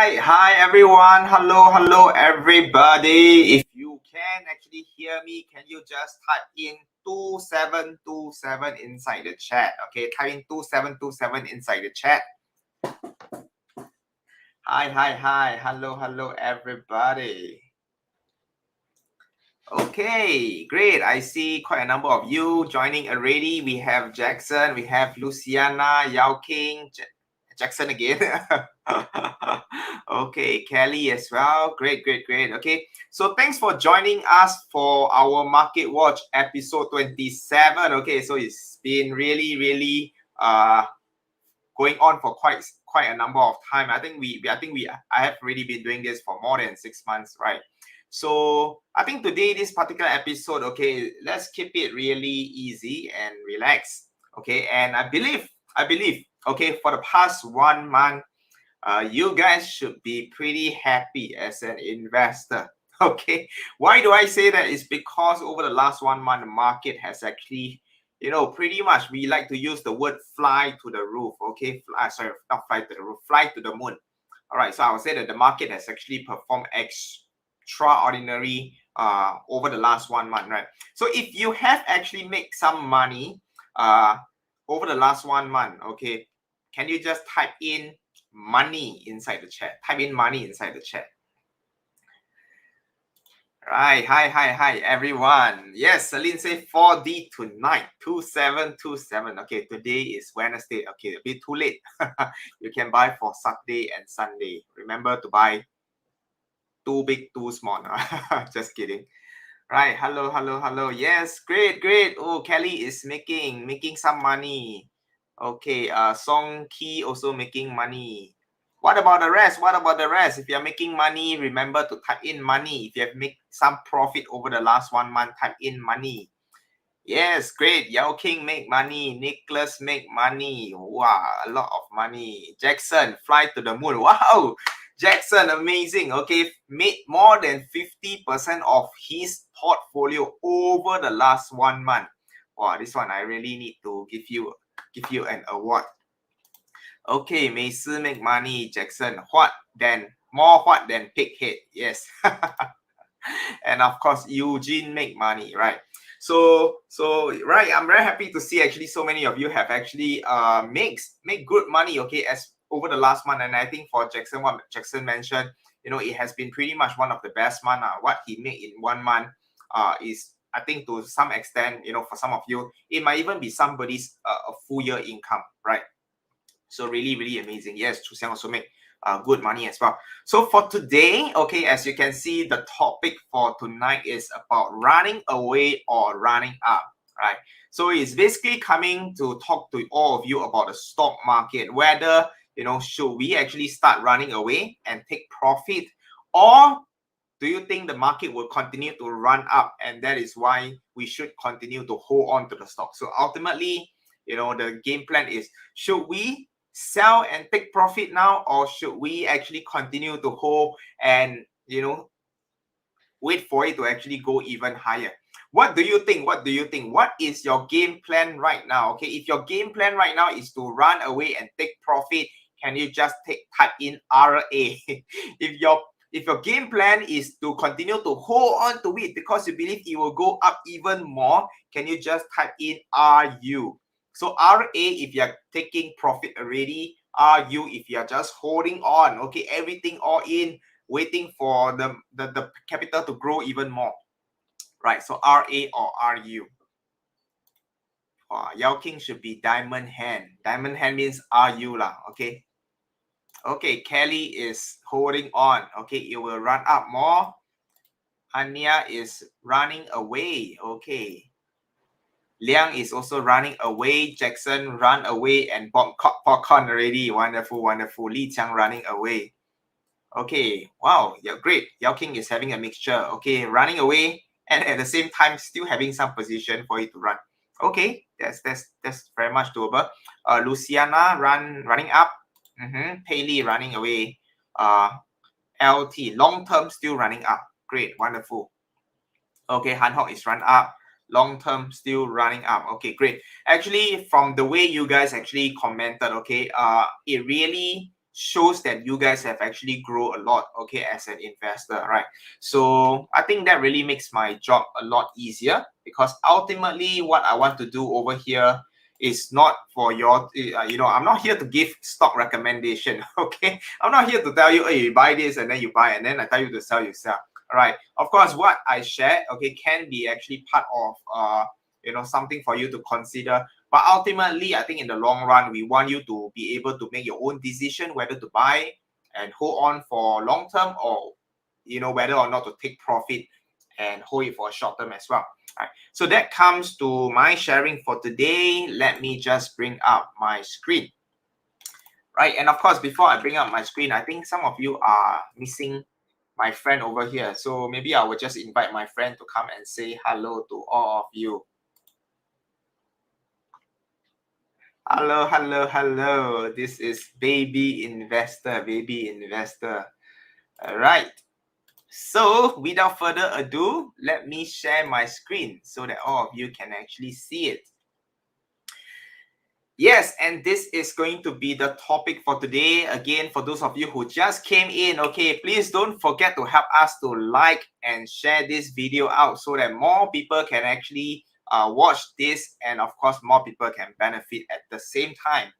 Hi everyone. Hello everybody. If you can actually hear me, can you just type in 2727 inside the chat? Okay, type in 2727 inside the chat. Hi. Hello everybody. Okay, great. I see quite a number of you joining already. We have Jackson, we have Luciana, Yao King, Jackson again. Okay, Kelly as well. Great. Okay, so thanks for joining us for our Market Watch episode 27. Okay, so it's been really going on for quite a number of time. I have already been doing this for more than 6 months, right? So I think today, this particular episode, okay, let's keep it really easy and relaxed. Okay, and I believe, okay, for the past 1 month, you guys should be pretty happy as an investor. Okay, why do I say that? It's because over the last 1 month, the market has actually, pretty much, we like to use the word fly to the roof. Okay, sorry, not fly to the roof, fly to the moon. All right, so I would say that the market has actually performed extraordinary over the last 1 month, right? So if you have actually made some money over the last 1 month, okay, can you just type in money inside the chat? Type in money inside the chat. Right. Hi everyone. Yes, Celine say 4D tonight, 2727. Okay, today is Wednesday. Okay, a bit too late. You can buy for Saturday and Sunday. Remember to buy too big, too small. Just kidding. Right. Hello. Yes, great. Oh, Kelly is making some money. Okay, Song Key also making money. What about the rest? If you're making money, remember to type in money. If you have made some profit over the last 1 month, type in money. Yes, great. Yao King make money. Nicholas make money. Wow, a lot of money. Jackson, fly to the moon. Wow, Jackson, amazing. Okay, made more than 50% of his portfolio over the last 1 month. Wow, this one I really need to give you an award. Okay, Macy make money. Jackson, what than pighead? Yes. And of course, Eugene make money, right? So right, I'm very happy to see actually so many of you have actually make good money, okay, as over the last month. And I think for Jackson, what Jackson mentioned, it has been pretty much one of the best month. What he made in 1 month is, I think, to some extent, for some of you, it might even be somebody's a full year income, right? So really amazing. Yes, Chu Xiang also make good money as well. So for today, okay, as you can see, the topic for tonight is about running away or running up, right? So it's basically coming to talk to all of you about the stock market, whether, should we actually start running away and take profit, or do you think the market will continue to run up, and that is why we should continue to hold on to the stock? So ultimately, the game plan is, should we sell and take profit now, or should we actually continue to hold and wait for it to actually go even higher? What do you think? What is your game plan right now? Okay, if your game plan right now is to run away and take profit, can you just type in RA? If your game plan is to continue to hold on to it because you believe it will go up even more, can you just type in RU? So RA if you're taking profit already, RU if you're just holding on, okay, everything all in, waiting for the capital to grow even more, right? So RA or RU. Yao King should be diamond hand. Diamond hand means RU lah, okay? Okay, Kelly is holding on. Okay, it will run up more. Anya is running away. Okay. Liang is also running away. Jackson run away and bought popcorn already. Wonderful. Li Qiang running away. Okay. Wow. Yeah, great. Yao King is having a mixture. Okay, running away and at the same time still having some position for it to run. Okay, that's very much doable. Luciana running up. Paley running away. LT long term still running up. Great, wonderful. Okay, Han Hok is run up. Long term still running up. Okay, great. Actually, from the way you guys actually commented, okay, it really shows that you guys have actually grown a lot, okay, as an investor, right? So I think that really makes my job a lot easier, because ultimately what I want to do over here is not for your, I'm not here to give stock recommendation, okay? I'm not here to tell you, hey, you buy this and then you buy, and then I tell you to sell, you sell. All right. Of course, what I share, okay, can be actually part of, something for you to consider. But ultimately, I think in the long run, we want you to be able to make your own decision whether to buy and hold on for long term, or, whether or not to take profit and hold it for a short term as well. All right. So that comes to my sharing for today. Let me just bring up my screen. Right. And of course, before I bring up my screen, I think some of you are missing my friend over here. So maybe I will just invite my friend to come and say hello to all of you. Hello, hello, hello. This is Baby Investor, Baby Investor. All right. So without further ado, let me share my screen so that all of you can actually see it. Yes, and this is going to be the topic for today. Again, for those of you who just came in, okay, please don't forget to help us to like and share this video out so that more people can actually watch this, and of course, more people can benefit at the same time.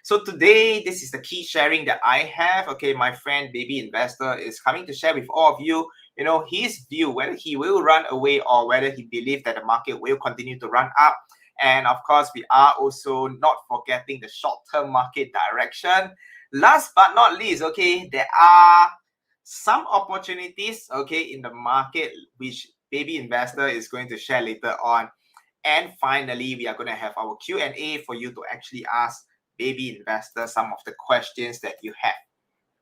So today, this is the key sharing that I have. Okay, my friend Baby Investor is coming to share with all of you, his view, whether he will run away or whether he believes that the market will continue to run up. And of course, we are also not forgetting the short-term market direction. Last but not least, okay, there are some opportunities, okay, in the market, which Baby Investor is going to share later on. And finally, we are going to have our Q&A for you to actually ask Baby Investor some of the questions that you have.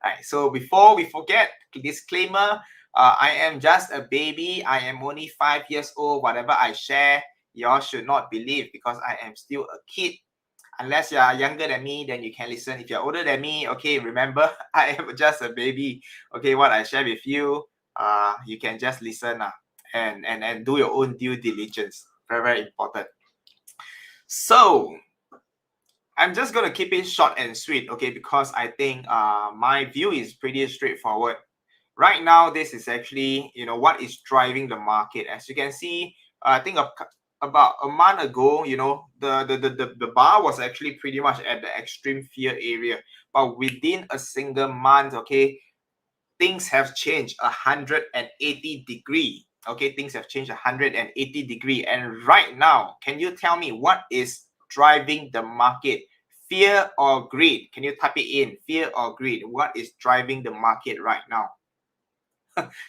All right, so before we forget, disclaimer, I am just a baby. I am only 5 years old. Whatever I share, y'all should not believe, because I am still a kid. Unless you are younger than me, then you can listen. If you're older than me, okay, remember, I am just a baby. Okay, what I share with you, you can just listen and do your own due diligence. Very, very important. So I'm just going to keep it short and sweet, okay, because I think my view is pretty straightforward. Right now, this is actually, what is driving the market. As you can see, I think about a month ago, the bar was actually pretty much at the extreme fear area. But within a single month, okay, things have changed 180 degree. Okay, things have changed 180 degree. And right now, can you tell me what is driving the market? Fear or greed? Can you type it in? Fear or greed? What is driving the market right now?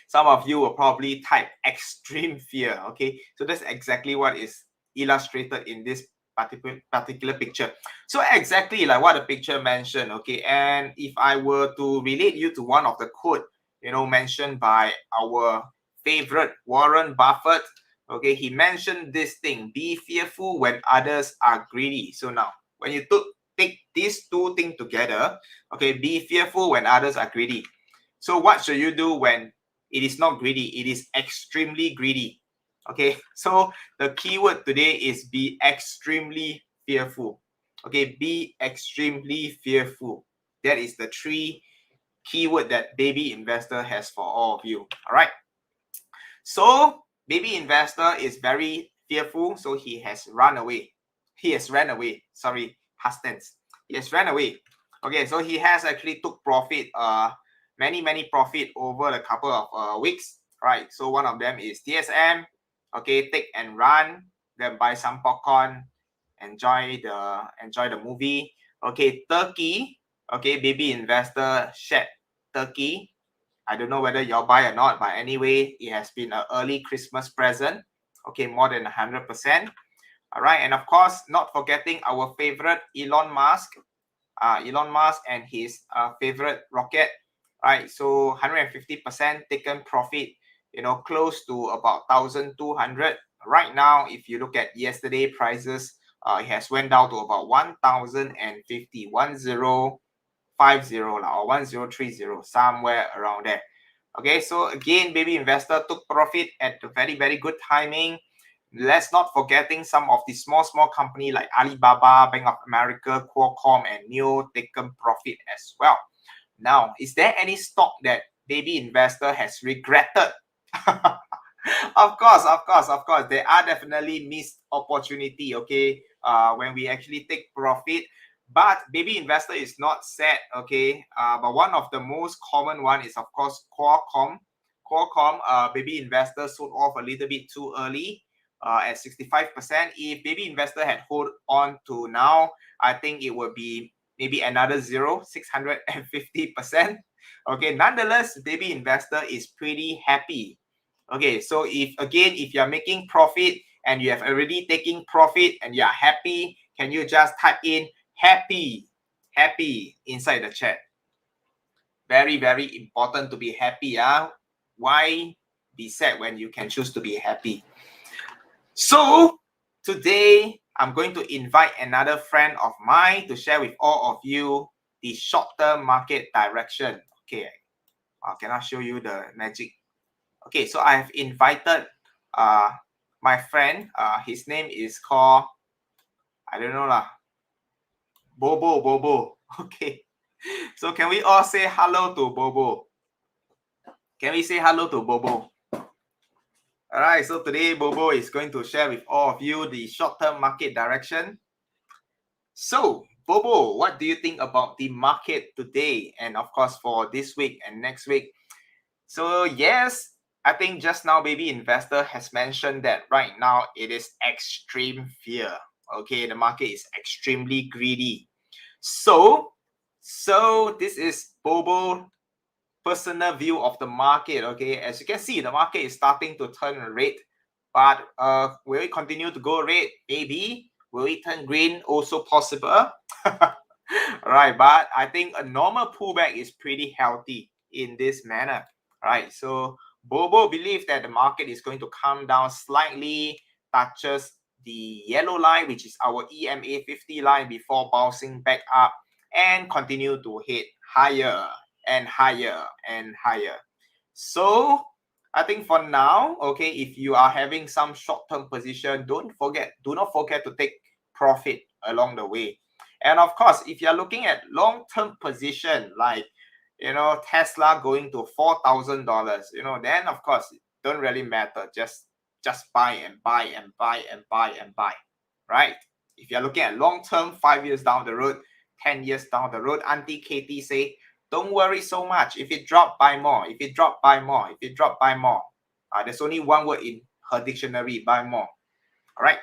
Some of you will probably type extreme fear. Okay, so that's exactly what is illustrated in this particular picture. So exactly like what the picture mentioned. Okay, and if I were to relate you to one of the quote, mentioned by our favorite Warren Buffett. Okay, he mentioned this thing: be fearful when others are greedy. So now, when you take these two things together, okay, be fearful when others are greedy. So what should you do when it is not greedy? It is extremely greedy. Okay, so the keyword today is be extremely fearful. Okay, be extremely fearful. That is the three keyword that Baby Investor has for all of you. All right. So Baby Investor is very fearful, so he has run away. He has ran away. Sorry, past tense. He has ran away. Okay, so he has actually took profit, many profit over a couple of weeks. Right. So one of them is TSM. Okay, take and run. Then buy some popcorn. Enjoy the movie. Okay, Turkey. Okay, Baby Investor shared Turkey. I don't know whether y'all buy or not, but anyway, it has been an early Christmas present. Okay, more than 100%. All right, and of course, not forgetting our favorite Elon Musk. Elon Musk and his favorite rocket. Right, so 150% taken profit. Close to about 1,200. Right now, if you look at yesterday prices, it has went down to about 1,050, 1,050 or 1,030, somewhere around there. Okay, so again, Baby Investor took profit at a very, very good timing. Let's not forgetting some of the small company like Alibaba, Bank of America, Qualcomm, and Neo taken profit as well. Now, is there any stock that baby investor has regretted? Of course, of course, of course. There are definitely missed opportunity, okay, when we actually take profit. But baby investor is not sad, okay. But one of the most common one is, of course, Qualcomm. Qualcomm, baby investor sold off a little bit too early at 65%. If baby investor had hold on to now, I think it would be maybe another 650%. Okay, nonetheless, baby investor is pretty happy. Okay, so if you're making profit and you have already taken profit and you're happy, can you just type in happy inside the chat? Very, very important to be happy. Why be sad when you can choose to be happy? So today I'm going to invite another friend of mine to share with all of you the short-term market direction. Okay, can I show you the magic? Okay, so I have invited my friend. His name is called, I don't know lah, Bobo. Okay, so can we all say hello to Bobo? Can we say hello to Bobo? All right, so today Bobo is going to share with all of you the short-term market direction. So Bobo, what do you think about the market today, and of course for this week and next week? So yes, I think just now baby investor has mentioned that right now it is extreme fear. Okay, the market is extremely greedy. So this is Bobo personal view of the market. Okay, as you can see, the market is starting to turn red, but will it continue to go red? Maybe. Will it turn green? Also possible. Right, but I think a normal pullback is pretty healthy in this manner. Right, so Bobo believes that the market is going to come down slightly, touches the yellow line, which is our EMA 50 line, before bouncing back up and continue to hit higher and higher and higher. So I think for now, okay, if you are having some short-term position, do not forget to take profit along the way. And of course, if you're looking at long-term position, like, you know, Tesla going to $4,000, you know, then of course it don't really matter. Just buy and buy and buy and buy and buy, right? If you're looking at long-term, 5 years down the road, 10 years down the road, Auntie Katie say, don't worry so much. If it drop, buy more. If it drop, buy more. If it drop, buy more. There's only one word in her dictionary, buy more. All right.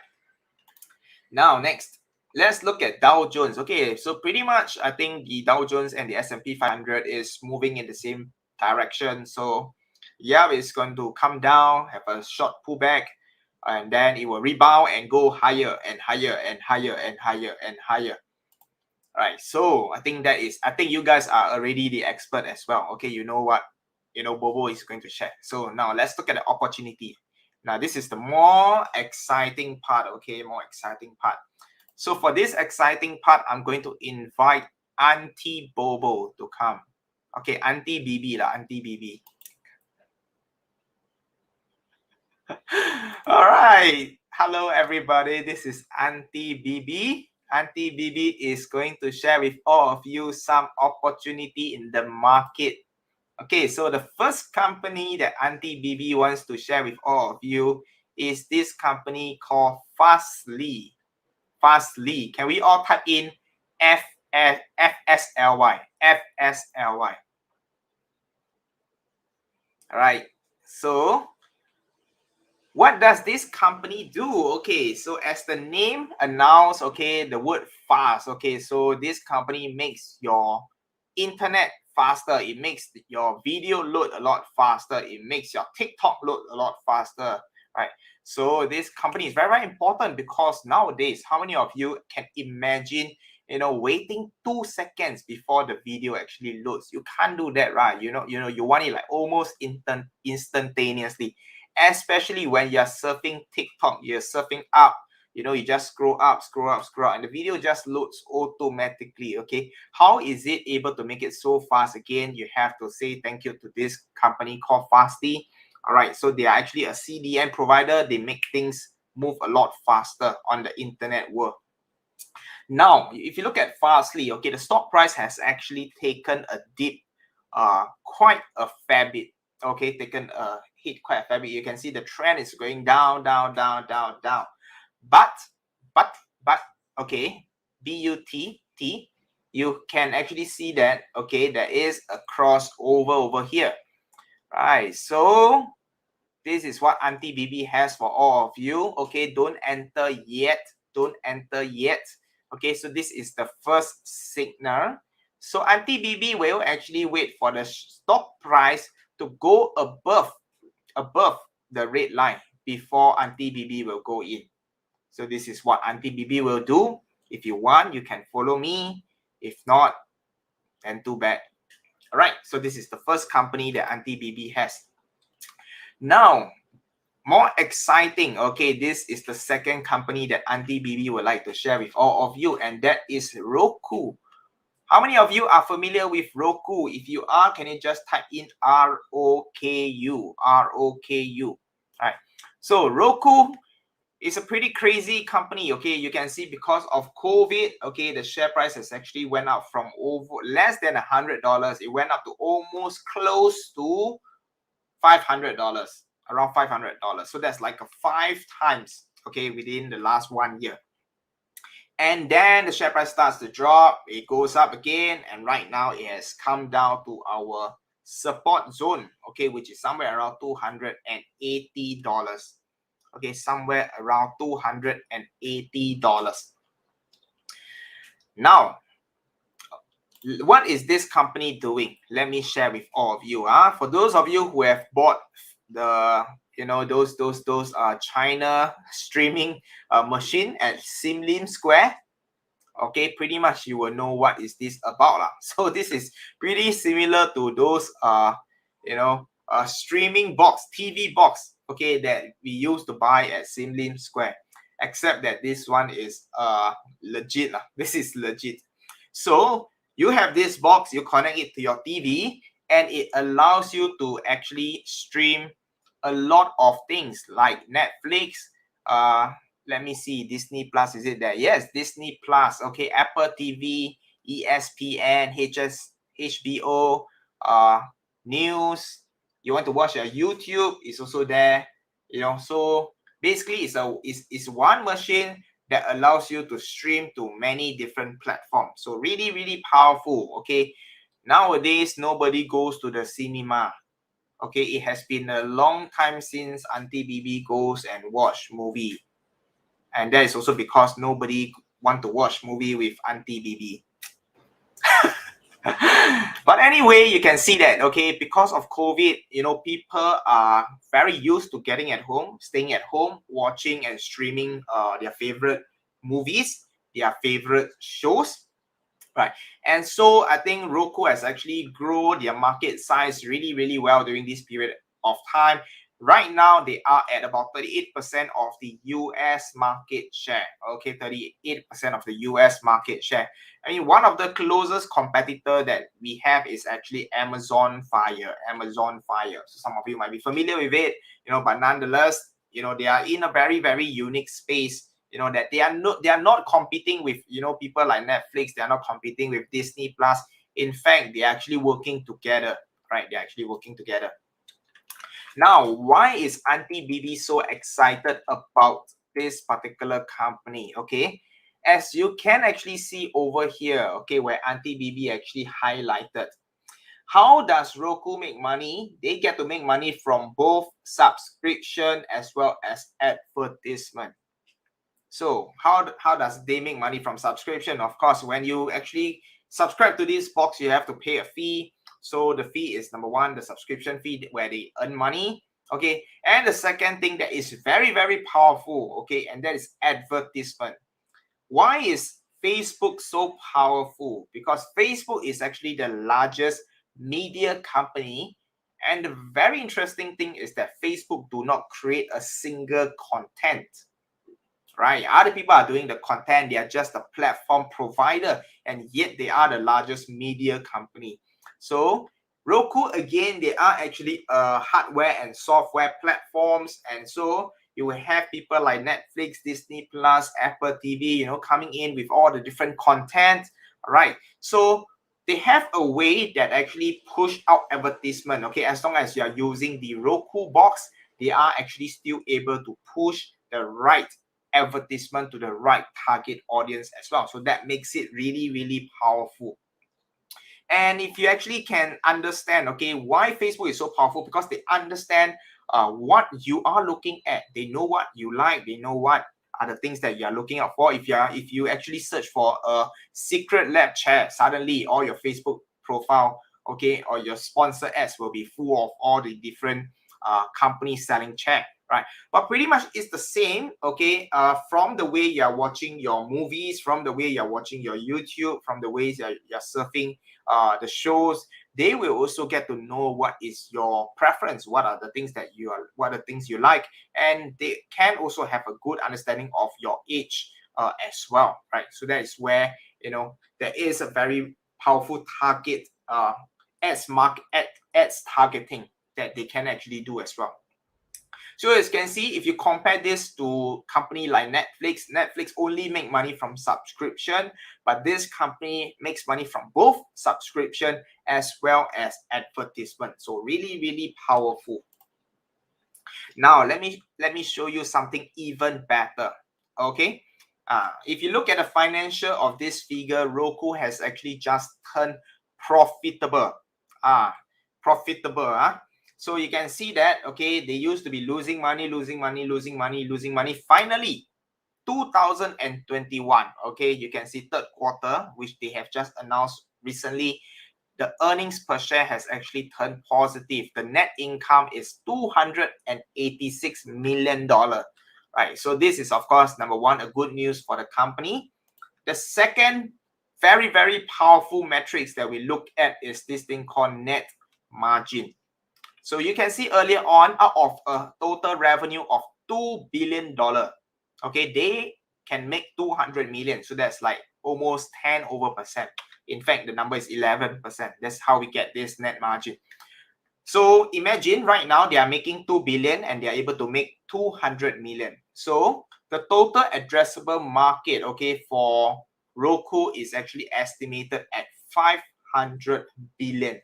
Now, next, let's look at Dow Jones. Okay, so pretty much I think the Dow Jones and the S&P 500 is moving in the same direction. So yeah, it's going to come down, have a short pullback, and then it will rebound and go higher and higher and higher and higher and higher. All right, so I think you guys are already the expert as well. Okay, you know what, Bobo is going to share. So now let's look at the opportunity. Now, this is the more exciting part, okay, more exciting part. So for this exciting part, I'm going to invite Auntie Bobo to come. Okay, Auntie BB lah, Auntie BB. All right, hello everybody, this is Auntie BB. Auntie BB is going to share with all of you some opportunity in the market. Okay, so the first company that Auntie BB wants to share with all of you is this company called Fastly. Fastly. Can we all type in FSLY? FSLY. All right. So what does this company do? Okay, so as the name announced, okay, the word fast. Okay, so this company makes your internet faster. It makes your video load a lot faster. It makes your TikTok load a lot faster, right? So this company is very, very important, because nowadays, how many of you can imagine, waiting 2 seconds before the video actually loads? You can't do that, right? You want it like almost instantaneously, especially when you're surfing TikTok, you're surfing up. You just scroll up, and the video just loads automatically. Okay, how is it able to make it so fast? Again, you have to say thank you to this company called Fastly. All right, so they are actually a CDN provider. They make things move a lot faster on the internet world. Now, if you look at Fastly, okay, the stock price has actually taken a dip quite a fair bit. Okay, taken a hit quite a fair bit. You can see the trend is going down, down, down, down, down. But, okay, BUTT, you can actually see that, okay, there is a crossover over here, right? So this is what Auntie BB has for all of you. Okay, don't enter yet. Don't enter yet. Okay, so this is the first signal. So Auntie BB will actually wait for the stock price to go above the red line before Auntie BB will go in. So this is what Auntie BB will do. If you want, you can follow me. If not, then too bad. All right, so this is the first company that Auntie BB has. Now, more exciting, okay, this is the second company that Auntie BB would like to share with all of you, and that is Roku. How many of you are familiar with Roku? If you are, can you just type in ROKU? ROKU. All right. So Roku is a pretty crazy company. Okay, you can see because of COVID, okay, the share price has actually went up from over less than $100. It went up to almost close to $500. Around $500. So that's like a 5 times, okay, within the last 1 year. And then the share price starts to drop, it goes up again, and right now it has come down to our support zone, okay, which is somewhere around $280. Okay, somewhere around $280. Now, what is this company doing? Let me share with all of you. For those of you who have bought the those China streaming machine at Sim Lim Square, okay, pretty much you will know what is this about. So this is pretty similar to those streaming box, TV box, okay, that we used to buy at Sim Lim Square, except that this one is legit. This is legit. So you have this box, you connect it to your TV, and it allows you to actually stream a lot of things like Netflix. Let me see, Disney Plus, is it there? Yes, Disney Plus. Okay, Apple TV, ESPN, HBO, news. You want to watch a YouTube, it's also there. So basically it's one machine that allows you to stream to many different platforms. So really, really powerful. Okay, nowadays nobody goes to the cinema. Okay, it has been a long time since Auntie BB goes and watch movie, and that is also because nobody want to watch movie with Auntie BB. But anyway, you can see that, okay, because of COVID, people are very used to getting at home, staying at home, watching and streaming their favorite movies, their favorite shows, right? And so I think Roku has actually grown their market size really, really well during this period of time. Right now, they are at about 38% of the US market share. Okay, 38% of the US market share. I mean, one of the closest competitor that we have is actually Amazon Fire. Amazon Fire. So some of you might be familiar with it, but nonetheless, they are in a very, very unique space. That they are not competing with people like Netflix. They are not competing with Disney Plus. In fact, they're actually working together, right? They're actually working together. Now, why is Auntie BB so excited about this particular company? Okay, as you can actually see over here, okay, where Auntie BB actually highlighted, how does Roku make money? They get to make money from both subscription as well as advertisement. So how does they make money from subscription? Of course, when you actually subscribe to this box, you have to pay a fee. So the fee is number one, the subscription fee, where they earn money. Okay, and the second thing that is very, very powerful, okay, and that is advertisement. Why is Facebook so powerful? Because Facebook is actually the largest media company, and the very interesting thing is that Facebook do not create a single content. Right, other people are doing the content. They are just a platform provider, and yet they are the largest media company. So Roku, again, they are actually hardware and software platforms, and so you will have people like Netflix, Disney Plus, Apple TV, coming in with all the different content. Right, so they have a way that actually push out advertisement. Okay, as long as you are using the Roku box, they are actually still able to push the right advertisement to the right target audience as well. So that makes it really, really powerful. And if you actually can understand, okay, why Facebook is so powerful, because they understand what you are looking at. They know what you like. They know what are the things that you are looking out for. If you actually search for a secret lab chair, suddenly all your Facebook profile, okay, or your sponsor ads will be full of all the different companies selling chair, right? But pretty much it's the same, okay, from the way you're watching your movies, from the way you're watching your YouTube, from the ways you're surfing the shows. They will also get to know what is your preference, what are the things that what are the things you like, and they can also have a good understanding of your age as well, right? So that is where, you know, there is a very powerful target ads targeting that they can actually do as well. So as you can see, if you compare this to company like Netflix only make money from subscription, but this company makes money from both subscription as well as advertisement. So really, really powerful. Now let me show you something even better. Okay. If you look at the financial of this figure, Roku has actually just turned profitable. Profitable. So you can see that, okay, they used to be losing money. Finally, 2021, okay, you can see third quarter, which they have just announced recently, the earnings per share has actually turned positive. The net income is $286 million, right? So this is, of course, number one, a good news for the company. The second very, very powerful metrics that we look at is this thing called net margin. So you can see earlier on, out of a total revenue of $2 billion, okay, they can make 200 million. So that's like almost 10%. In fact, the number is 11%. That's how we get this net margin. So imagine right now they are making 2 billion and they are able to make 200 million. So the total addressable market, okay, for Roku is actually estimated at 500 billion.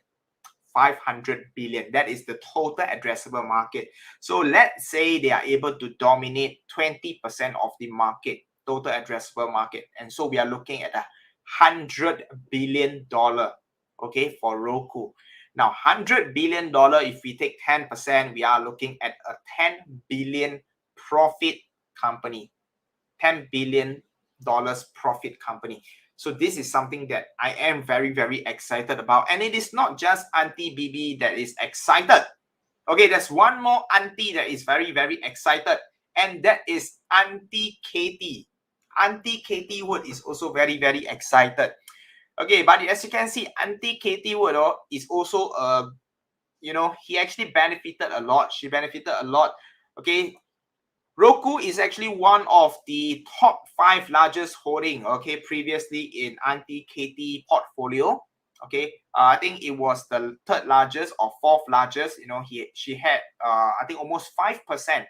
500 billion. That is the total addressable market. So let's say they are able to dominate 20% of the market, total addressable market. And so we are looking at $100 billion, okay, for Roku. Now, $100 billion, if we take 10%, we are looking at a 10 billion profit company. $10 billion profit company. So this is something that I am very, very excited about. And it is not just Auntie Bibi that is excited. Okay, there's one more auntie that is very, very excited. And that is Auntie Katie. Auntie Katie Wood is also very, very excited. Okay, but as you can see, Auntie Katie Wood is also, you know, he actually benefited a lot. She benefited a lot. Okay, Roku is actually one of the top 5 largest holding, okay, previously in Auntie Katie portfolio. Okay, I think it was the 3rd largest or 4th largest. You know, she had I think almost 5%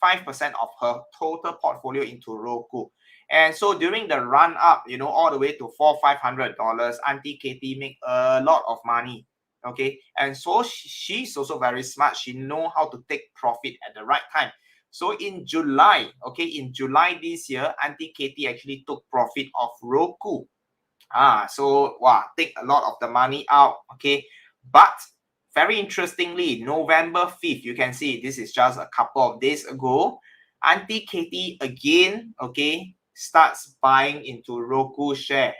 of her total portfolio into Roku. And so during the run up, you know, all the way to $400-500, Auntie Katie make a lot of money. Okay, and so she's also very smart. She know how to take profit at the right time. So in July, okay, in July this year, Auntie Katie actually took profit of Roku. So wow, take a lot of the money out, okay. But very interestingly, November 5th, you can see this is just a couple of days ago, Auntie Katie again, okay, starts buying into Roku share.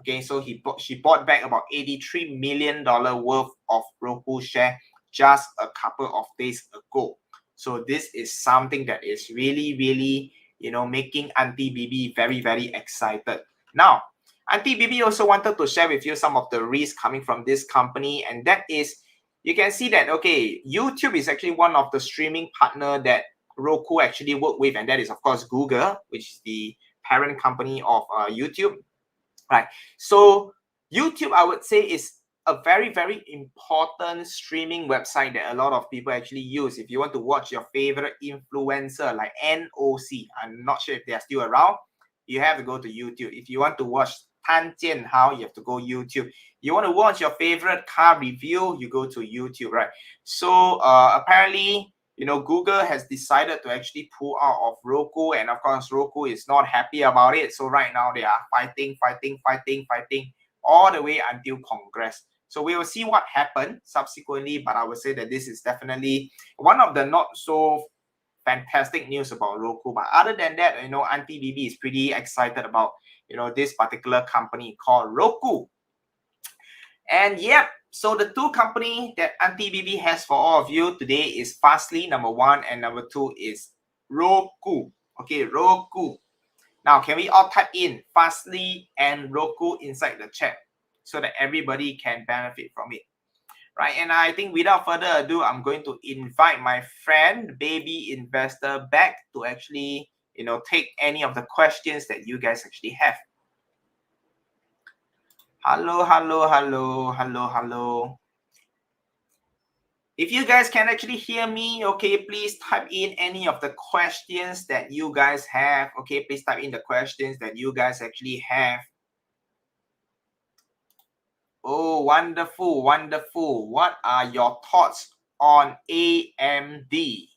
Okay, so she bought back about $83 million worth of Roku share just a couple of days ago. So this is something that is really, really, you know, making Auntie Bibi very, very excited. Now, Auntie Bibi also wanted to share with you some of the risks coming from this company, and that is, you can see that, okay, YouTube is actually one of the streaming partner that Roku actually work with, and that is, of course, Google, which is the parent company of YouTube, right? So YouTube, I would say, is a very, very important streaming website that a lot of people actually use. If you want to watch your favorite influencer like NOC, I'm not sure if they are still around, you have to go to YouTube. If you want to watch Tan Jian Hao, you have to go YouTube. You want to watch your favorite car review, you go to YouTube, right? So apparently, Google has decided to actually pull out of Roku, and of course, Roku is not happy about it. So right now they are fighting all the way until Congress. So we will see what happened subsequently, but I would say that this is definitely one of the not so fantastic news about Roku. But other than that, Auntie Bibi is pretty excited about, this particular company called Roku. And yep, so the two company that Auntie Bibi has for all of you today is Fastly, number one, and number two is Roku. Okay, Roku. Now, can we all type in Fastly and Roku inside the chat so that everybody can benefit from it? Right, and I think without further ado, I'm going to invite my friend, baby investor, back to actually, take any of the questions that you guys actually have. Hello. If you guys can actually hear me, okay, please type in any of the questions that you guys have. Okay, please type in the questions that you guys actually have. Oh, wonderful. What are your thoughts on AMD?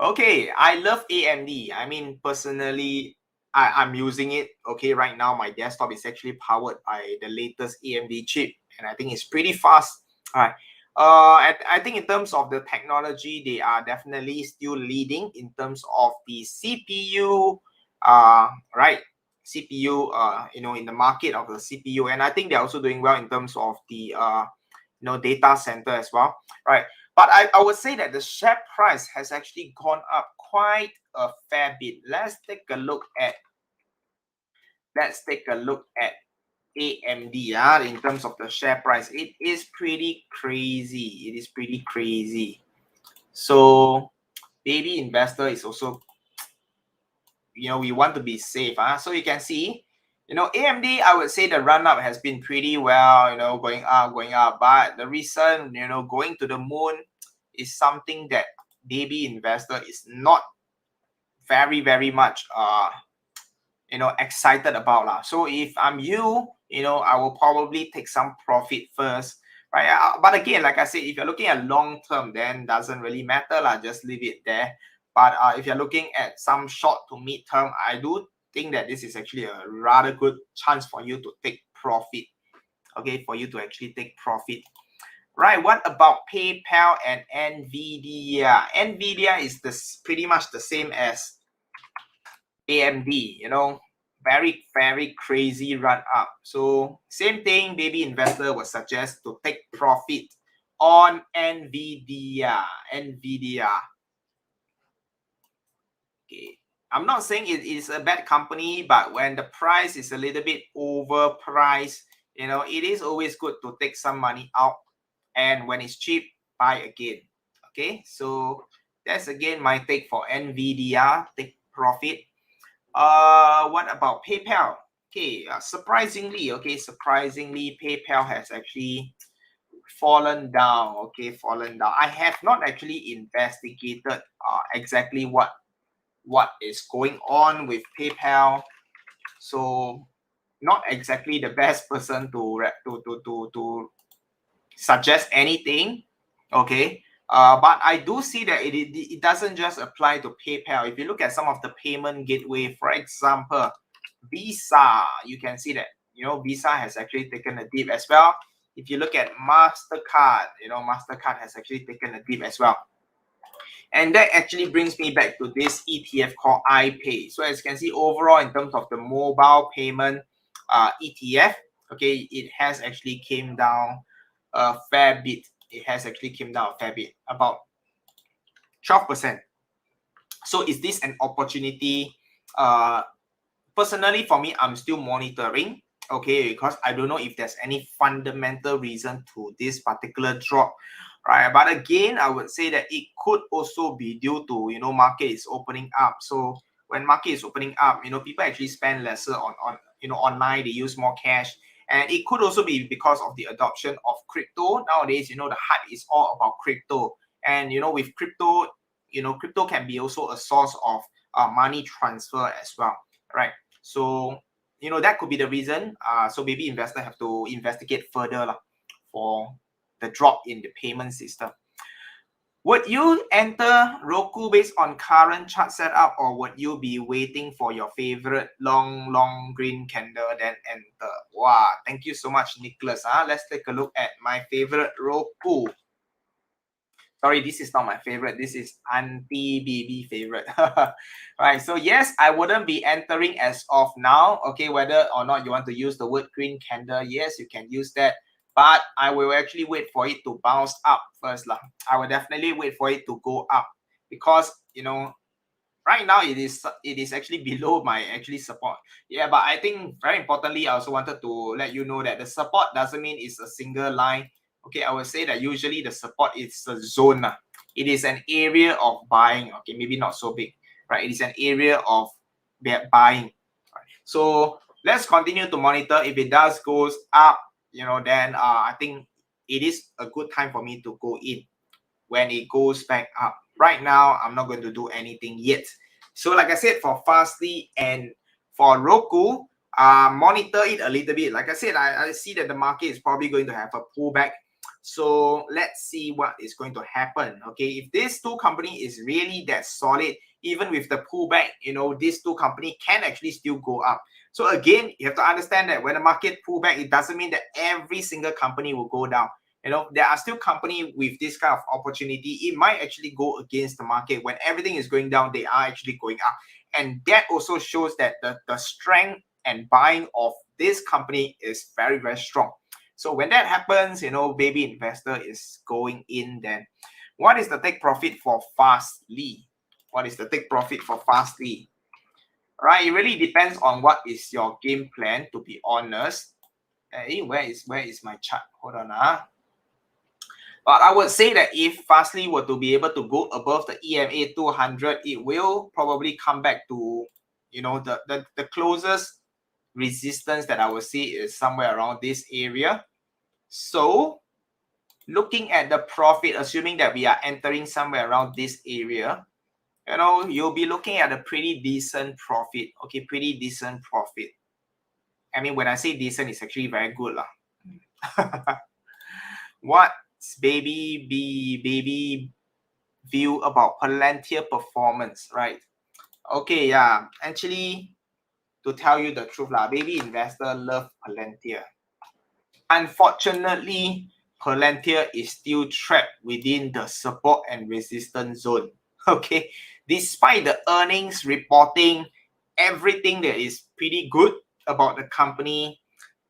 Okay, I love AMD. I mean, personally, I'm using it. Okay, right now my desktop is actually powered by the latest AMD chip, and I think it's pretty fast. All right. I think in terms of the technology, they are definitely still leading in terms of the CPU. Right, CPU. In the market of the CPU, and I think they're also doing well in terms of the data center as well. Right. But I would say that the share price has actually gone up quite a fair bit. Let's take a look at AMD in terms of the share price. It is pretty crazy. So baby investor is also, we want to be safe. So you can see, AMD, I would say the run up has been pretty well, going up. But the recent, going to the moon is something that baby investor is not very, very much excited about. So if I'm you, I will probably take some profit first. Right. But again, like I said, if you're looking at long term, then doesn't really matter. Just leave it there. But if you're looking at some short to mid term, I do think that this is actually a rather good chance for you to take profit. Okay, for you to actually take profit. Right, what about PayPal and NVIDIA? NVIDIA is pretty much the same as AMD, very, very crazy run up. So same thing, baby investor would suggest to take profit on NVIDIA. Okay, I'm not saying it is a bad company, but when the price is a little bit overpriced, it is always good to take some money out. And when it's cheap, buy again. Okay, so that's again my take for NVIDIA, take profit. What about PayPal? Okay, surprisingly, PayPal has actually fallen down. I have not actually investigated exactly what is going on with PayPal, so not exactly the best person to suggest anything. Okay. But I do see that it doesn't just apply to PayPal. If you look at some of the payment gateway, for example, Visa, you can see that, Visa has actually taken a dip as well. If you look at MasterCard, MasterCard has actually taken a dip as well. And that actually brings me back to this ETF called iPay. So as you can see, overall, in terms of the mobile payment ETF, okay, it has actually came down a fair bit. About 12%. So is this an opportunity? Personally, for me, I'm still monitoring, okay, because I don't know if there's any fundamental reason to this particular drop, right? But again, I would say that it could also be due to, market is opening up. So when market is opening up, people actually spend lesser on online. They use more cash. And it could also be because of the adoption of crypto. Nowadays, the hype is all about crypto. And, with crypto, crypto can be also a source of money transfer as well, right? So, you know, that could be the reason. So maybe investors have to investigate further for the drop in the payment system. Would you enter Roku based on current chart setup, or would you be waiting for your favorite long green candle then enter? Wow, thank you so much, Nicholas. Let's take a look at my favorite Roku. Sorry, this is not my favorite. This is Auntie Baby favorite. Right. So yes, I wouldn't be entering as of now. Okay, whether or not you want to use the word green candle, yes, you can use that. But I will actually wait for it to bounce up first. I will definitely wait for it to go up, because, you know, right now it is actually below my actually support. Yeah, but I think very importantly, I also wanted to let you know that the support doesn't mean it's a single line. Okay, I would say that usually the support is a zone. It is an area of buying. Okay, maybe not so big, right? It is an area of buying. Right? So let's continue to monitor. If it does goes up, you know, then I think it is a good time for me to go in when it goes back up. Right now, I'm not going to do anything yet. So like I said, for Fastly and for Roku, monitor it a little bit. Like I said, I see that the market is probably going to have a pullback. So let's see what is going to happen. Okay, if this two company is really that solid, even with the pullback, you know, these two company can actually still go up. So again, you have to understand that when the market pull back, it doesn't mean that every single company will go down. You know, there are still companies with this kind of opportunity. It might actually go against the market. When everything is going down, they are actually going up. And that also shows that the strength and buying of this company is very, very strong. So when that happens, you know, baby investor is going in then. What is the take profit for Fastly? What is the take profit for Fastly? Right, it really depends on what is your game plan, to be honest. Hey, where is my chart? Hold on. But I would say that if Fastly were to be able to go above the EMA 200, it will probably come back to, you know, the closest resistance that I will see is somewhere around this area. So looking at the profit, assuming that we are entering somewhere around this area, you know, you'll be looking at a pretty decent profit. Okay, pretty decent profit. I mean, when I say decent, it's actually very good. What's baby view about Palantir performance, right? Okay, yeah. Actually, to tell you the truth, baby investor love Palantir. Unfortunately, Palantir is still trapped within the support and resistance zone. Okay, despite the earnings reporting, everything that is pretty good about the company.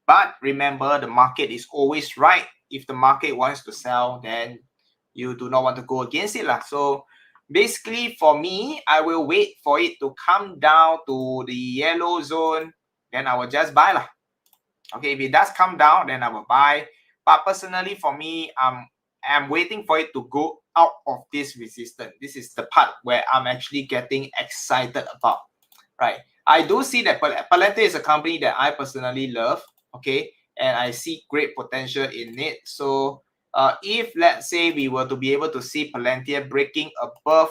But remember, the market is always right. If the market wants to sell, then you do not want to go against it. So basically, for me, I will wait for it to come down to the yellow zone. Then I will just buy. Okay, if it does come down, then I will buy. But personally, for me, I'm waiting for it to go out of this resistance. This is the part where I'm actually getting excited about. Right. I do see that Palantir is a company that I personally love. Okay. And I see great potential in it. So if let's say we were to be able to see Palantir breaking above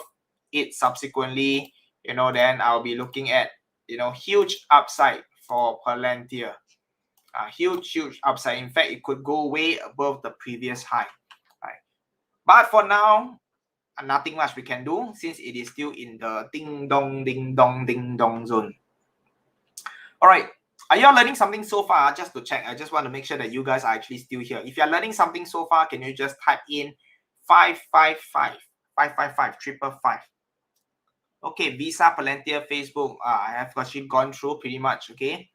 it subsequently, you know, then I'll be looking at, you know, huge upside for Palantir. Huge upside. In fact, it could go way above the previous high. Right. But for now, nothing much we can do since it is still in the ding dong zone. All right. Are you all learning something so far? Just to check, I just want to make sure that you guys are actually still here. If you're learning something so far, can you just type in 555 555. Okay, Visa, Palantir, Facebook. I have actually gone through pretty much. Okay.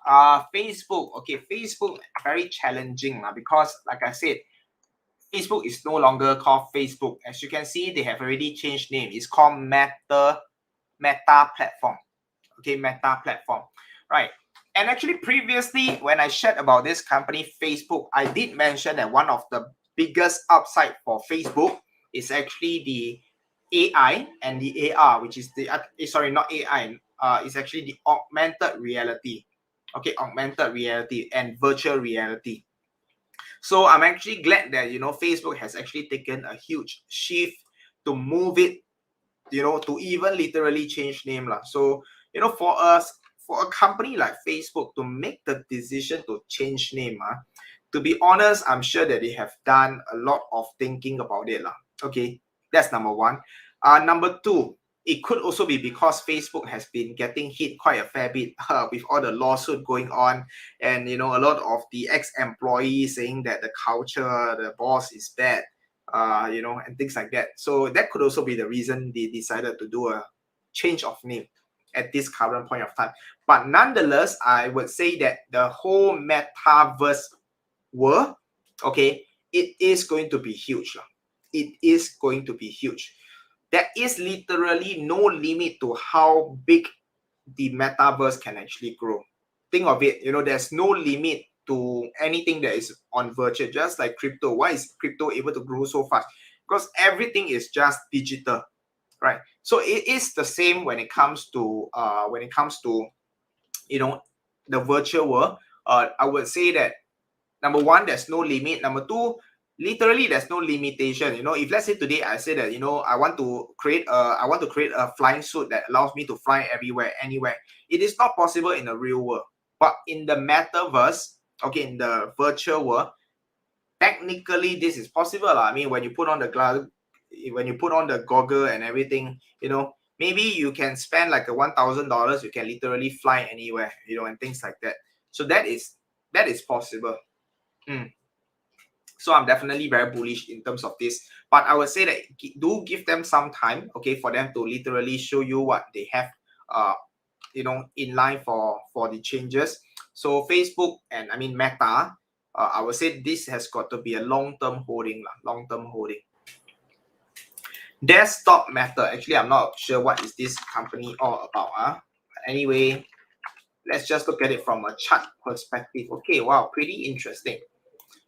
Facebook. Okay, Facebook very challenging because, like I said, Facebook is no longer called Facebook. As you can see, they have already changed name. It's called Meta Platform. Okay, Meta Platform. Right. And actually, previously, when I shared about this company, Facebook, I did mention that one of the biggest upside for Facebook is actually the AI and the AR, which is the sorry, not AI. It's actually the augmented reality. Okay, augmented reality and virtual reality. So I'm actually glad that, you know, Facebook has actually taken a huge shift to move it, you know, to even literally change name. So, you know, for us, for a company like Facebook to make the decision to change name, to be honest, I'm sure that they have done a lot of thinking about it. Okay, that's number one. Number two, it could also be because Facebook has been getting hit quite a fair bit with all the lawsuit going on, and a lot of the ex-employees saying that the culture, the boss is bad, and things like that. So that could also be the reason they decided to do a change of name at this current point of time. But nonetheless, I would say that the whole metaverse world, okay, it is going to be huge. It is going to be huge. There is literally no limit to how big the metaverse can actually grow. Think of it, there's no limit to anything that is on virtual, just like crypto. Why is crypto able to grow so fast? Because everything is just digital, right? So it is the same when it comes to the virtual world. I would say that number one, there's no limit. Number two, literally there's no limitation. If let's say today I say that I want to create a flying suit that allows me to fly everywhere, anywhere. It is not possible in the real world, but in the metaverse, okay, in the virtual world, technically this is possible. I mean, when you put on the glass, when you put on the goggle and everything, maybe you can spend like $1,000. You can literally fly anywhere, and things like that. So that is possible. So I'm definitely very bullish in terms of this. But I would say that do give them some time, okay, for them to literally show you what they have, in line for the changes. So Facebook and Meta, I would say this has got to be a long-term holding. Desktop Meta. Actually, I'm not sure what is this company all about. Anyway, let's just look at it from a chart perspective. Okay, wow, pretty interesting.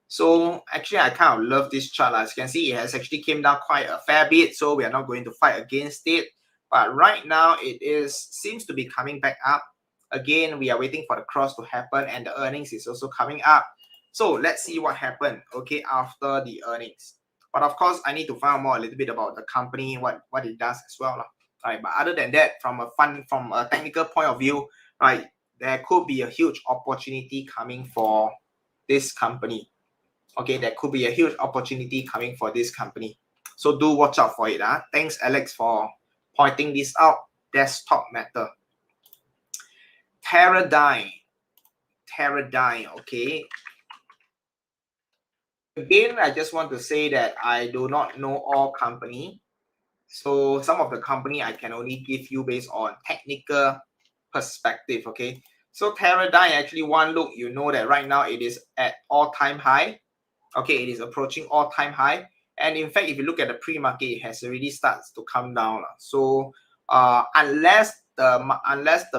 So actually, I kind of love this chart. As you can see, it has actually came down quite a fair bit. So we are not going to fight against it. But right now, seems to be coming back up. Again, we are waiting for the cross to happen, and the earnings is also coming up. So let's see what happened, okay, after the earnings. But of course, I need to find out more a little bit about the company, what it does as well. Right? But other than that, from a technical point of view, right, there could be a huge opportunity coming for this company. Okay, there could be a huge opportunity coming for this company. So do watch out for it. Thanks, Alex, for pointing this out. Desktop Meta. Teradyne, okay. Again, I just want to say that I do not know all company. So some of the company I can only give you based on technical perspective, okay. So Teradyne, actually one look, that right now it is at all-time high. Okay, it is approaching all-time high. And in fact, if you look at the pre-market, it has already starts to come down. So unless the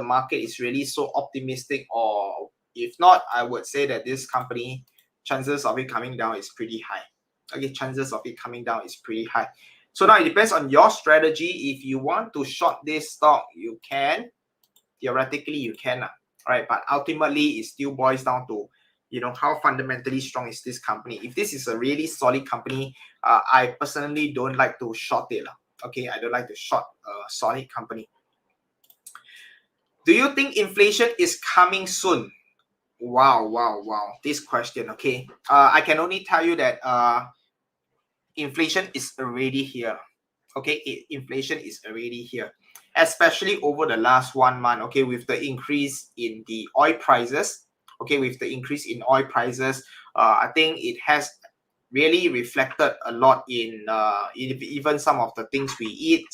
market is really so optimistic, or if not, I would say that this company, chances of it coming down is pretty high. Okay, chances of it coming down is pretty high. So now it depends on your strategy. If you want to short this stock, you can. Theoretically, you can. Right, but ultimately, it still boils down to how fundamentally strong is this company. If this is a really solid company, I personally don't like to short it. Okay, I don't like to short a solid company. Do you think inflation is coming soon? Wow. This question, okay. I can only tell you that inflation is already here. Okay, inflation is already here, especially over the last 1 month. Okay, with the increase in the oil prices. Okay, with the increase in oil prices, I think it has really reflected a lot in even some of the things we eat.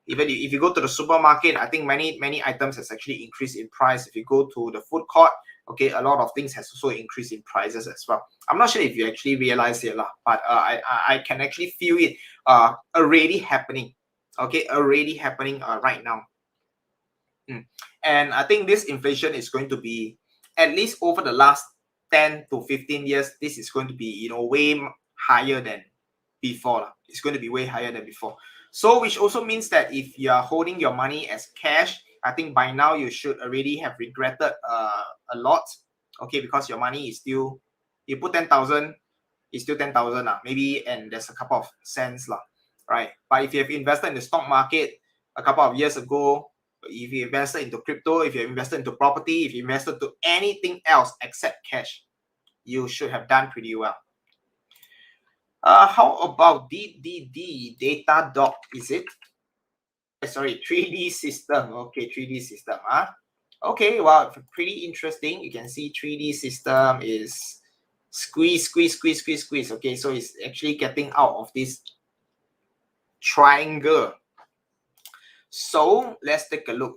Even if you go to the supermarket, I think many items has actually increased in price. If you go to the food court, okay, a lot of things has also increased in prices as well. I'm not sure if you actually realize it, but I can actually feel it already happening. Okay, already happening right now. And I think this inflation is going to be, at least over the last 10 to 15 years, this is going to be way higher than before. It's going to be way higher than before. So which also means that if you are holding your money as cash, I think by now you should already have regretted a lot. Okay, because your money is still, you put 10,000, it's still 10,000 maybe, and there's a couple of cents right. But if you have invested in the stock market a couple of years ago, if you invested into crypto, if you invested into property, if you invested into anything else except cash, you should have done pretty well. How about DDD, Datadog, is it? Sorry, 3D system. Okay, 3D system. Okay, well, pretty interesting. You can see 3D system is squeeze. Okay, so it's actually getting out of this triangle. So let's take a look.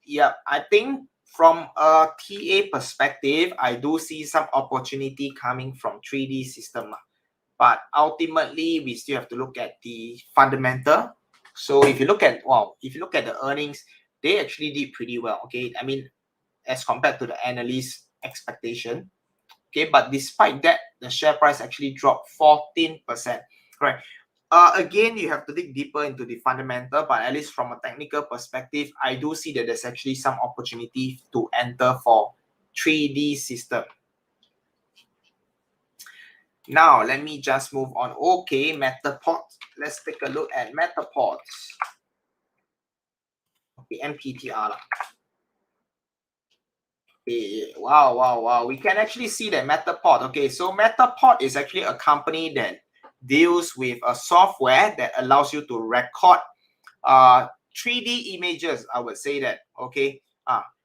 Yeah, I think from a TA perspective, I do see some opportunity coming from 3D system. But ultimately, we still have to look at the fundamental. So if you look at the earnings, they actually did pretty well. Okay, I mean, as compared to the analyst expectation. Okay, but despite that, the share price actually dropped 14%. Right. Again, you have to dig deeper into the fundamental, but at least from a technical perspective, I do see that there's actually some opportunity to enter for 3D system. Now, let me just move on. Okay, Metapod. Let's take a look at Metapod. Okay, MPTR. Okay, wow. We can actually see that Metapod. Okay, so Metapod is actually a company that deals with a software that allows you to record 3D images. I would say that. Okay.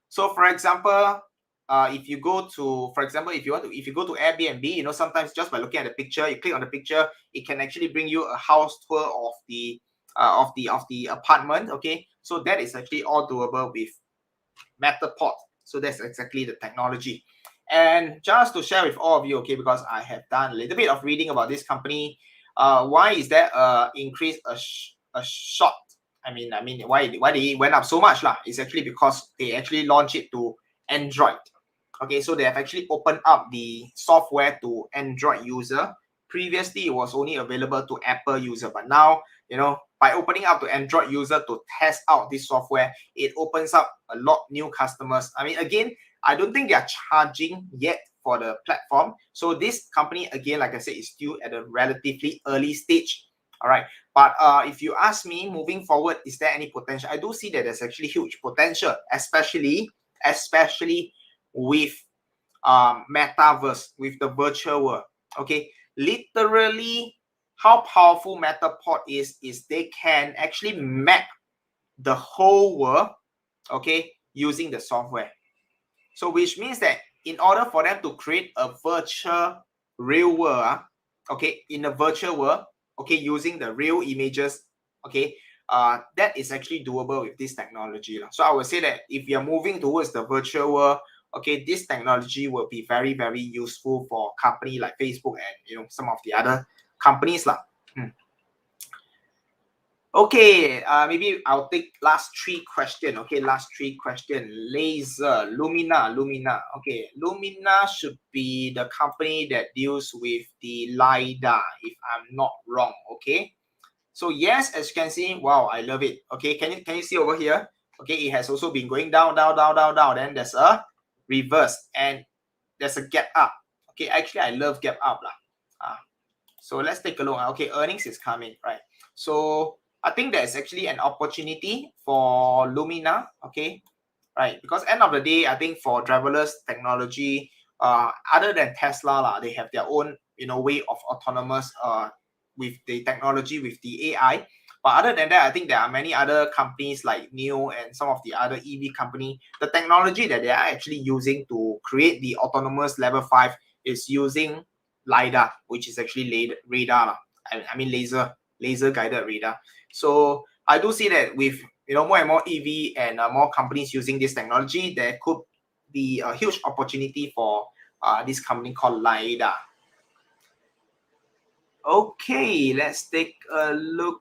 So for example, if you go to, if you go to Airbnb, you know, sometimes just by looking at the picture, you click on the picture, it can actually bring you a house tour of the apartment. Okay, so that is actually all doable with Metapod. So that's exactly the technology. And just to share with all of you, okay, because I have done a little bit of reading about this company, why is there increase a short? I mean, why they went up so much lah? It's actually because they actually launched it to Android. Okay, so they have actually opened up the software to Android user. Previously, it was only available to Apple user, but now, you know, by opening up to Android user to test out this software, it opens up a lot new customers. I mean, again, I don't think they are charging yet for the platform. So this company, again, like I said, is still at a relatively early stage. All right. But if you ask me, moving forward, is there any potential? I do see that there's actually huge potential, especially with metaverse, with the virtual world. Okay, literally, how powerful Metapod is they can actually map the whole world, okay, using the software. So which means that in order for them to create a virtual real world, okay, in a virtual world, okay, using the real images, okay, that is actually doable with this technology. So I would say that if you're moving towards the virtual world, okay, this technology will be very, very useful for a company like Facebook and, you know, some of the other companies. Okay, maybe I'll take last three question. Okay, last three question. Laser, Lumina. Okay, Lumina should be the company that deals with the LiDAR, if I'm not wrong. Okay, so yes, as you can see, wow, I love it. Okay, can you see over here? Okay, it has also been going down. Then there's a reverse and there's a gap up. Okay, actually, I love gap up lah. So let's take a look. Okay, earnings is coming, right? So I think there's actually an opportunity for Lumina, okay, right? Because end of the day, I think for driverless technology, other than Tesla, they have their own, you know, way of autonomous with the technology, with the AI. But other than that, I think there are many other companies like NIO and some of the other EV company. The technology that they are actually using to create the autonomous level 5 is using LiDAR, which is actually radar. I mean laser guided radar. So I do see that with, you know, more and more EV and more companies using this technology, there could be a huge opportunity for this company called LiDAR. Okay, let's take a look.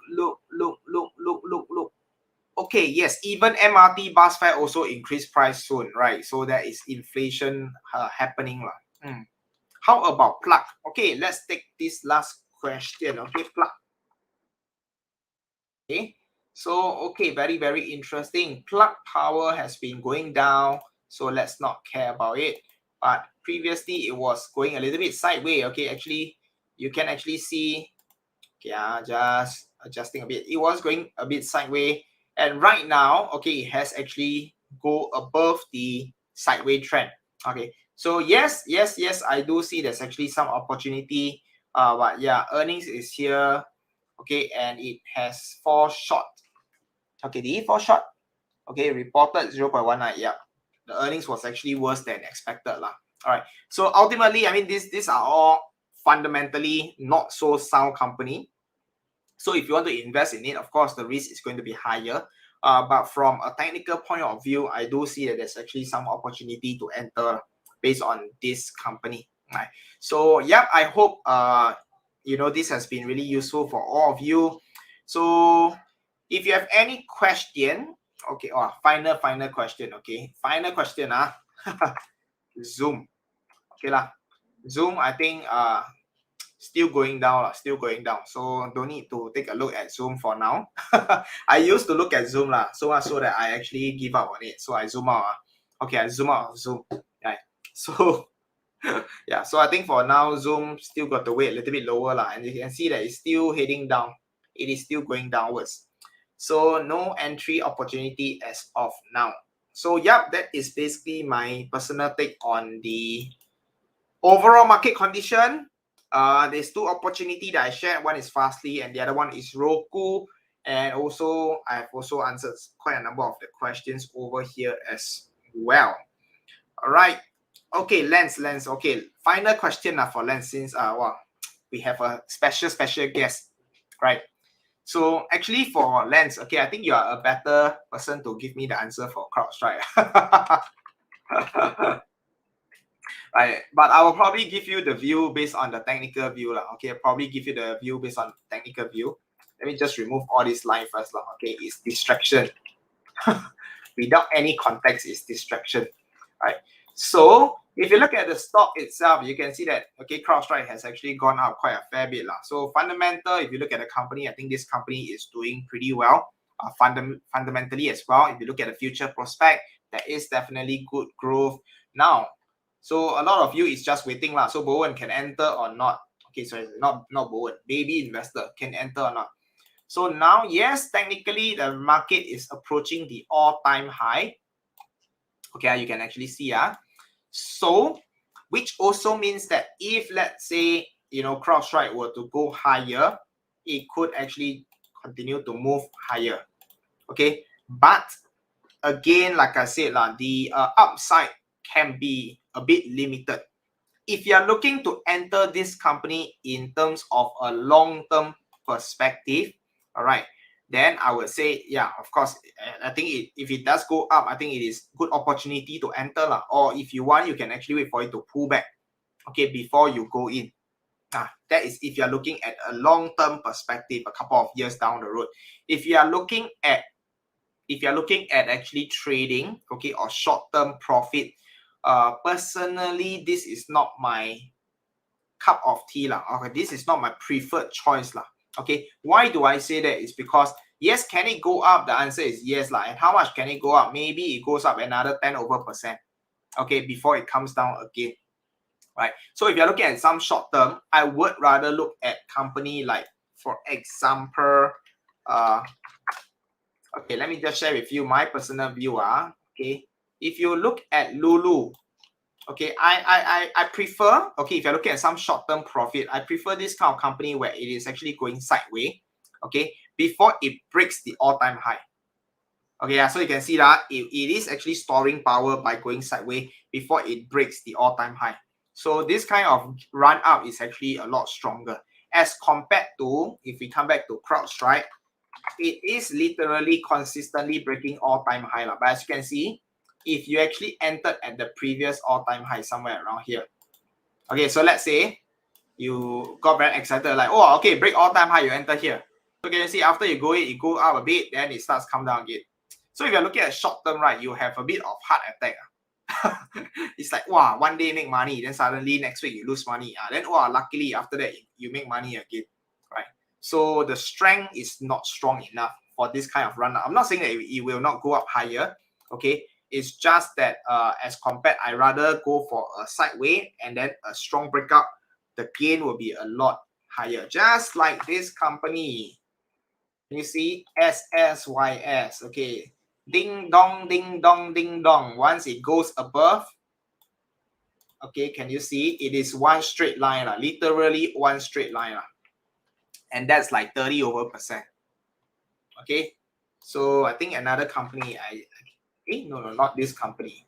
Okay, yes, even MRT bus fare also increased price soon, right? So there is inflation happening. How about plug? Okay, let's take this last question. Okay, plug. Okay, so okay, very, very interesting. Plug power has been going down, so let's not care about it. But previously it was going a little bit sideways. Okay, actually, you can actually see, okay, just adjusting a bit. It was going a bit sideways. And right now, okay, it has actually go above the sideways trend. Okay, so yes, I do see there's actually some opportunity. But yeah, earnings is here. Okay, and it has fall short. Okay, did it fall short? Okay, reported 0.19. Yeah, the earnings was actually worse than expected lah. All right, so ultimately, I mean, these are all fundamentally not so sound company. So if you want to invest in it, of course, the risk is going to be higher. But from a technical point of view, I do see that there's actually some opportunity to enter based on this company. Right. So yeah, I hope this has been really useful for all of you. So if you have any question, okay, final question, okay, final question, Zoom, okay lah, Zoom, I think still going down, so don't need to take a look at Zoom for now. I used to look at Zoom lah, so much so that I actually give up on it, so I zoom out. Okay, I zoom out of Zoom, right? So yeah, so I think for now Zoom still got to wait a little bit lower lah, and you can see that it's still heading down. It is still going downwards, so no entry opportunity as of now. So yep, that is basically my personal take on the overall market condition. There's two opportunity that I shared. One is Fastly and the other one is Roku. And also, I've also answered quite a number of the questions over here as well. All right. Okay, Lens. Okay, final question for Lens, since we have a special guest, right? So actually for Lens, okay, I think you are a better person to give me the answer for CrowdStrike. Right, but I will probably give you the view based on the technical view lah. Okay, I'll probably give you the view based on technical view. Let me just remove all this line first lah. Okay, it's distraction. Without any context, it's distraction. Right. So if you look at the stock itself, you can see that okay, CrowdStrike has actually gone up quite a fair bit lah. So fundamental, if you look at the company, I think this company is doing pretty well. Fundamentally as well, if you look at the future prospect, there is definitely good growth now. So a lot of you is just waiting lah. So Borwen can enter or not? Okay, sorry, not Borwen. Baby investor can enter or not? So now, yes, technically the market is approaching the all-time high. Okay, you can actually see so which also means that if let's say CrowdStrike were to go higher, it could actually continue to move higher. Okay, but again, like I said the upside can be a bit limited. If you are looking to enter this company in terms of a long-term perspective, all right, then I would say, yeah, of course, I think if it does go up, I think it is good opportunity to enter lah. Or if you want, you can actually wait for it to pull back, okay, before you go in. That is if you are looking at a long-term perspective, a couple of years down the road. If you are looking at actually trading, okay, or short-term profit, personally, this is not my cup of tea lah. Okay, this is not my preferred choice lah. Okay, why do I say that? It's because yes, can it go up? The answer is yes lah. And how much can it go up? Maybe it goes up another 10%. Okay, before it comes down again. Right. So if you're looking at some short term, I would rather look at company like, for example, okay, let me just share with you my personal view. Okay, if you look at Lulu, okay, I prefer, okay, if you're looking at some short-term profit, I prefer this kind of company where it is actually going sideways, okay, before it breaks the all-time high. Okay, so you can see that it is actually storing power by going sideways before it breaks the all-time high. So this kind of run up is actually a lot stronger as compared to, if we come back to CrowdStrike, it is literally consistently breaking all-time high. But as you can see, if you actually entered at the previous all-time high somewhere around here. Okay, so let's say you got very excited, like, oh, okay, break all-time high, you enter here. So you can see after you go in, it go up a bit, then it starts come down again. So if you're looking at short-term, right, you have a bit of heart attack. It's like, wow, one day make money, then suddenly next week you lose money. Then, wow, luckily after that, you make money again, right? So the strength is not strong enough for this kind of run up. I'm not saying that it will not go up higher, okay? It's just that as compared, I rather go for a sideways and then a strong breakout. The gain will be a lot higher. Just like this company. Can you see SSYS? Okay, ding dong, ding dong, ding dong. Once it goes above, okay, can you see it is one straight line, literally one straight line, and that's like 30%. Okay, so I think another company, no, not this company,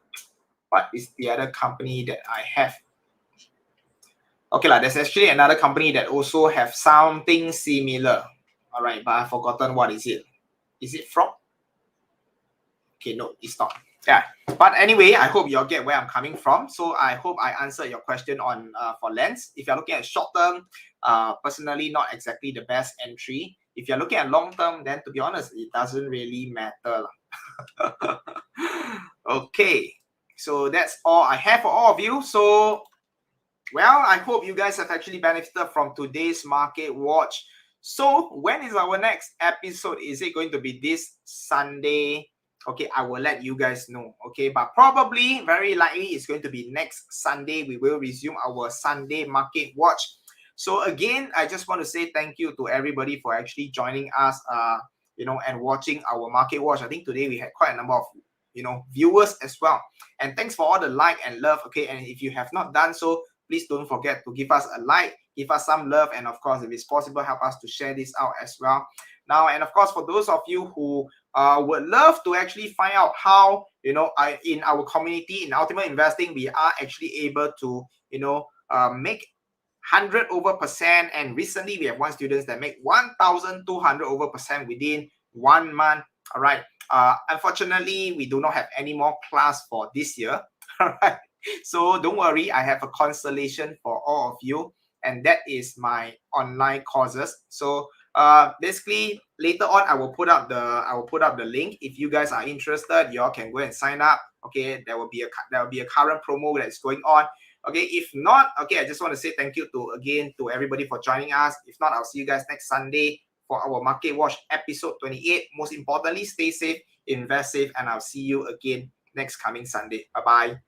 but it's the other company that I have. Okay, there's actually another company that also have something similar. All right, but I've forgotten what is it. Is it from? Okay, no, it's not. Yeah, but anyway, I hope you'll get where I'm coming from. So I hope I answered your question on for lens. If you're looking at short term, personally, not exactly the best entry. If you're looking at long term, then to be honest, it doesn't really matter. Okay, so that's all I have for all of you. So, well, I hope you guys have actually benefited from today's market watch. So when is our next episode? Is it going to be this Sunday? Okay, I will let you guys know. Okay, but probably, very likely, it's going to be next Sunday. We will resume our Sunday market watch. So again, I just want to say thank you to everybody for actually joining us, and watching our market watch. I think today we had quite a number of, viewers as well. And thanks for all the like and love. Okay, and if you have not done so, please don't forget to give us a like, give us some love, and of course, if it's possible, help us to share this out as well. Now, and of course, for those of you who would love to actually find out how, in our community, in Ultimate Investing, we are actually able to, make 100% and recently we have one student that make 1,200% within 1 month. All right. Unfortunately, we do not have any more class for this year. All right. So don't worry, I have a constellation for all of you, and that is my online courses. So basically later on I will put up the link. If you guys are interested, y'all can go and sign up. Okay, there will be a current promo that's going on. Okay, if not, okay, I just want to say thank you to everybody for joining us. If not, I'll see you guys next Sunday for our Market Watch episode 28. Most importantly, stay safe, invest safe, and I'll see you again next coming Sunday. Bye-bye.